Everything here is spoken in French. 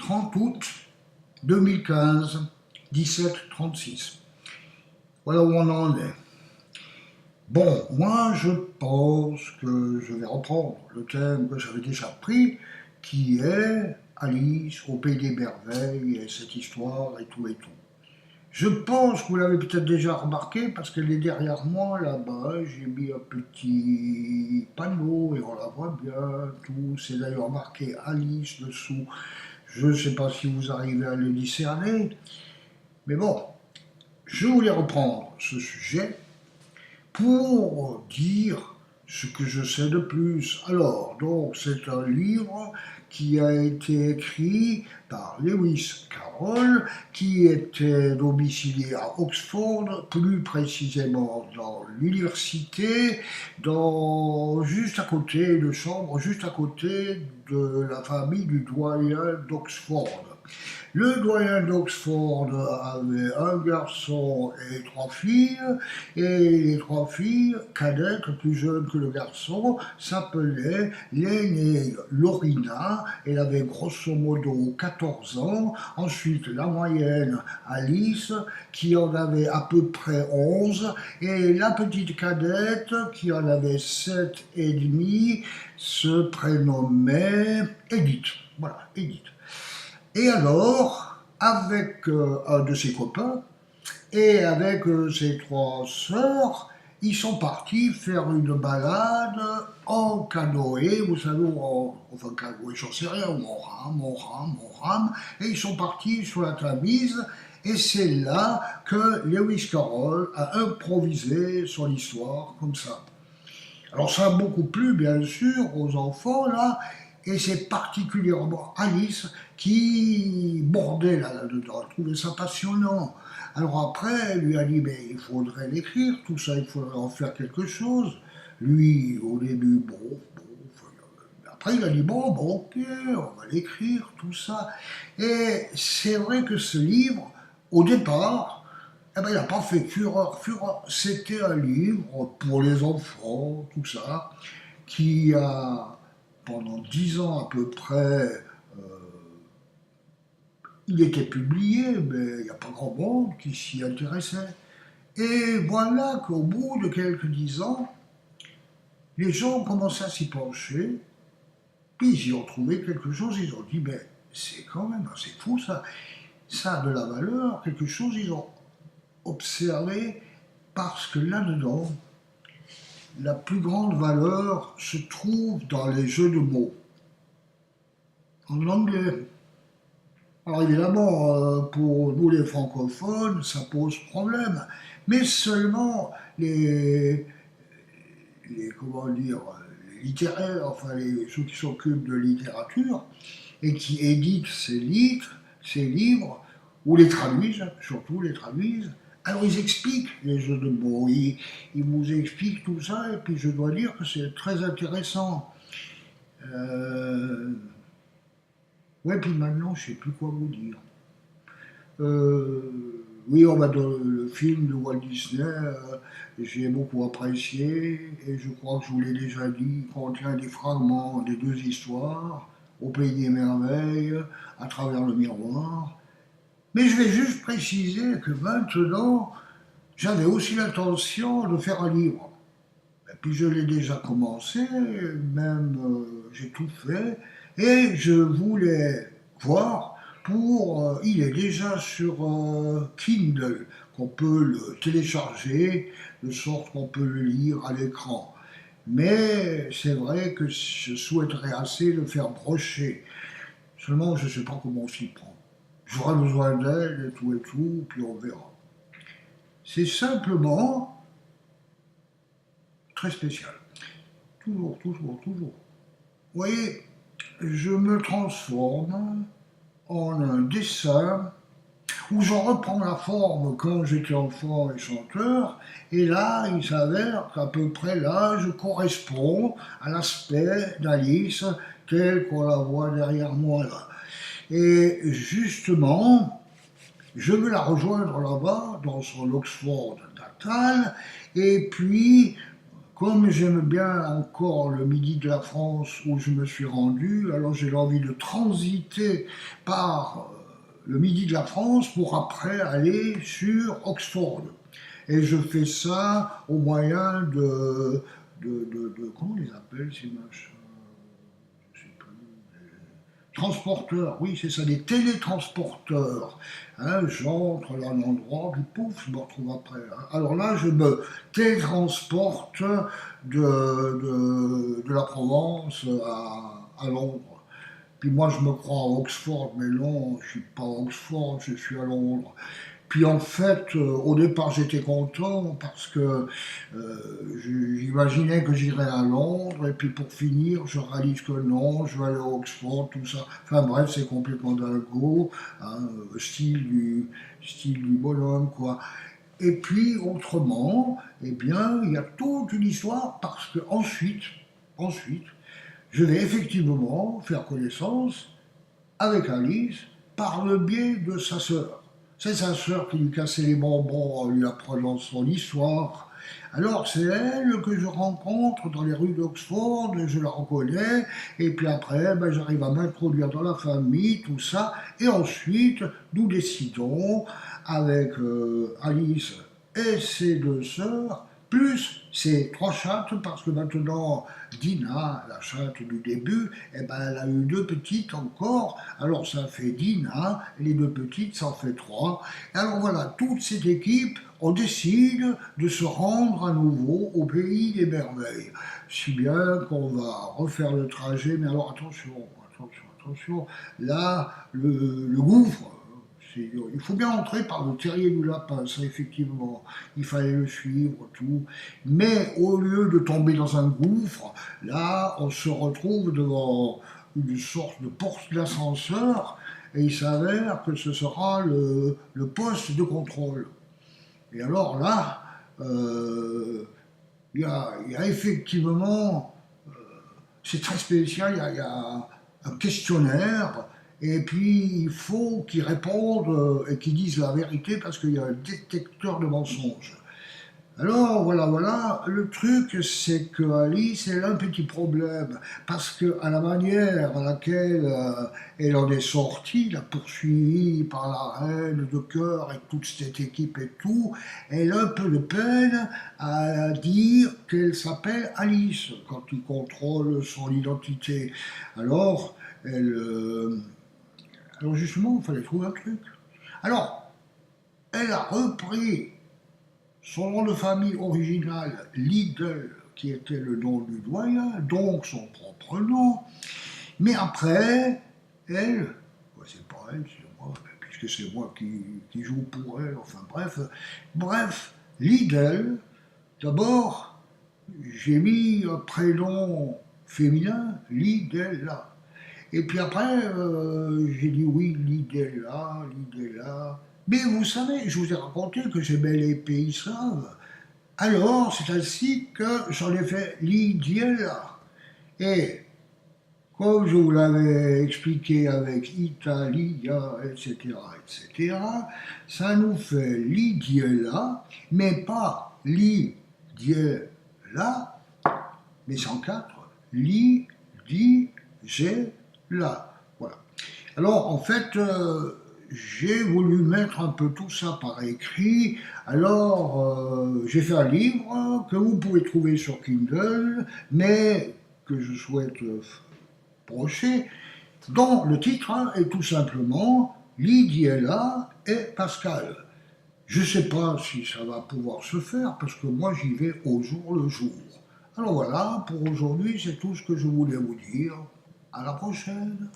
30 août 2015, 17h36. Voilà où on en est. Bon, moi je pense que je vais reprendre le thème que j'avais déjà pris, qui est Alice au Pays des Merveilles et cette histoire et tout et tout. Je pense que vous l'avez peut-être déjà remarqué parce qu'elle est derrière moi là-bas. J'ai mis un petit panneau et on la voit bien. Tout, c'est d'ailleurs marqué Alice dessous. Je ne sais pas si vous arrivez à le discerner, mais bon, je voulais reprendre ce sujet pour dire ce que je sais de plus. Alors, donc, c'est un livre qui a été écrit par Lewis Carroll, qui était domicilié à Oxford, plus précisément dans l'université, juste à côté de Chambre, juste à côté de la famille du doyen d'Oxford. Le doyen d'Oxford avait un garçon et 3 filles, et les 3 filles, cadettes, plus jeunes que le garçon, s'appelaient l'aînée Lorina, elle avait grosso modo 14 ans, ensuite la moyenne Alice, qui en avait à peu près 11, et la petite cadette, qui en avait 7 et demi, se prénommait Edith. Voilà, Edith. Et alors, avec un de ses copains et avec ses 3 sœurs, ils sont partis faire une balade en canoë, vous savez, enfin canoë, j'en sais rien, ou on rame, et ils sont partis sur la Tamise, et c'est là que Lewis Carroll a improvisé son histoire comme ça. Alors ça a beaucoup plu, bien sûr, aux enfants, là, et c'est particulièrement Alice qui bordait là-dedans, elle trouvait ça passionnant. Alors après, elle lui a dit, mais il faudrait l'écrire, tout ça, il faudrait en faire quelque chose. Lui, au début, bon, après il a dit, bon, ok, on va l'écrire, tout ça. Et c'est vrai que ce livre, au départ, eh ben, il n'a pas fait fureur. C'était un livre pour les enfants, tout ça, qui a, pendant 10 ans à peu près, il était publié, mais il n'y a pas grand monde qui s'y intéressait. Et voilà qu'au bout de quelques 10 ans, les gens ont commencé à s'y pencher, puis ils y ont trouvé quelque chose, ils ont dit, mais c'est quand même assez fou ça, ça a de la valeur, quelque chose, ils ont observé, parce que là-dedans, la plus grande valeur se trouve dans les jeux de mots. En anglais. Alors évidemment, pour nous les francophones, ça pose problème. Mais seulement comment dire, les littéraires, enfin ceux qui s'occupent de littérature et qui éditent ces livres, ou les traduisent, surtout les traduisent. Alors ils expliquent les jeux de mots, ils vous expliquent tout ça, et puis je dois dire que c'est très intéressant. Ouais, puis maintenant, je ne sais plus quoi vous dire. Oui, on va dans le film de Walt Disney, j'ai beaucoup apprécié, et je crois que je vous l'ai déjà dit, il contient des fragments des 2 histoires, au Pays des Merveilles, à travers le miroir. Mais je vais juste préciser que maintenant, j'avais aussi l'intention de faire un livre. Et puis je l'ai déjà commencé, même j'ai tout fait, et je voulais voir il est déjà sur Kindle, qu'on peut le télécharger, de sorte qu'on peut le lire à l'écran. Mais c'est vrai que je souhaiterais assez le faire brocher. Seulement, je ne sais pas comment on s'y prend. J'aurai besoin d'aide et tout, puis on verra. C'est simplement très spécial. Toujours. Vous voyez, je me transforme en un dessin où j'en reprends la forme quand j'étais enfant et chanteur, et là, il s'avère qu'à peu près l'âge correspond à l'aspect d'Alice tel qu'on la voit derrière moi là. Et justement, je veux la rejoindre là-bas, dans son Oxford natal, et puis comme j'aime bien encore le midi de la France où je me suis rendu, alors j'ai envie de transiter par le midi de la France pour après aller sur Oxford. Et je fais ça au moyen comment on les appelle ces machins? Je sais plus. Transporteurs, oui, c'est ça, des télétransporteurs. Hein, j'entre dans un endroit, puis pouf, je me retrouve après. Hein. Alors là, je me télétransporte de la Provence à Londres. Puis moi, je me crois à Oxford, mais non, je suis pas à Oxford, je suis à Londres. Puis en fait, au départ, j'étais content parce que j'imaginais que j'irais à Londres, et puis pour finir, je réalise que non, je vais aller à Oxford, tout ça. Enfin bref, c'est complètement dingo, hein, style du bonhomme, quoi. Et puis autrement, eh bien, il y a toute une histoire parce que ensuite, je vais effectivement faire connaissance avec Alice par le biais de sa sœur. C'est sa sœur qui lui cassait les bonbons en lui apprenant son histoire. Alors c'est elle que je rencontre dans les rues d'Oxford, je la reconnais, et puis après ben, j'arrive à m'introduire dans la famille, tout ça, et ensuite nous décidons avec Alice et ses deux sœurs, plus ses trois chattes, parce que maintenant Dina, la chatte du début, eh ben, elle a eu deux petites encore, alors ça fait Dina, les deux petites, ça en fait trois. Alors voilà, toute cette équipe, on décide de se rendre à nouveau au pays des merveilles. Si bien qu'on va refaire le trajet, mais alors attention, là, le gouffre, il faut bien entrer par le terrier du lapin, ça effectivement, il fallait le suivre, tout. Mais au lieu de tomber dans un gouffre, là, on se retrouve devant une sorte de porte d'ascenseur, et il s'avère que ce sera le poste de contrôle. Et alors là, il y a effectivement, c'est très spécial, il y a un questionnaire, et puis il faut qu'ils répondent et qu'ils disent la vérité parce qu'il y a un détecteur de mensonges. Alors voilà, le truc c'est que Alice elle a un petit problème parce que à la manière à laquelle elle en est sortie, la poursuivie par la reine de cœur et toute cette équipe et tout, elle a un peu de peine à dire qu'elle s'appelle Alice quand il contrôle son identité. Alors, alors justement, il fallait trouver un truc. Alors, elle a repris son nom de famille original, Liddell, qui était le nom du doyen, donc son propre nom. Mais après, elle, c'est pas elle, c'est moi, puisque c'est moi qui joue pour elle, enfin bref, Liddell, d'abord, j'ai mis un prénom féminin, Lidella. Et puis après, j'ai dit oui, Lidella. Mais vous savez, je vous ai raconté que j'aimais les pays slaves. Alors, c'est ainsi que j'en ai fait Lidiella. Et comme je vous l'avais expliqué avec Italia, etc., ça nous fait Lidiella, mais pas Lidiella, mais sans quatre, Lidigella. Voilà. Alors, en fait, j'ai voulu mettre un peu tout ça par écrit. Alors, j'ai fait un livre que vous pouvez trouver sur Kindle, mais que je souhaite brocher, dont le titre est tout simplement Lidiella et Pascal. Je ne sais pas si ça va pouvoir se faire, parce que moi j'y vais au jour le jour. Alors voilà, pour aujourd'hui, c'est tout ce que je voulais vous dire. À la prochaine.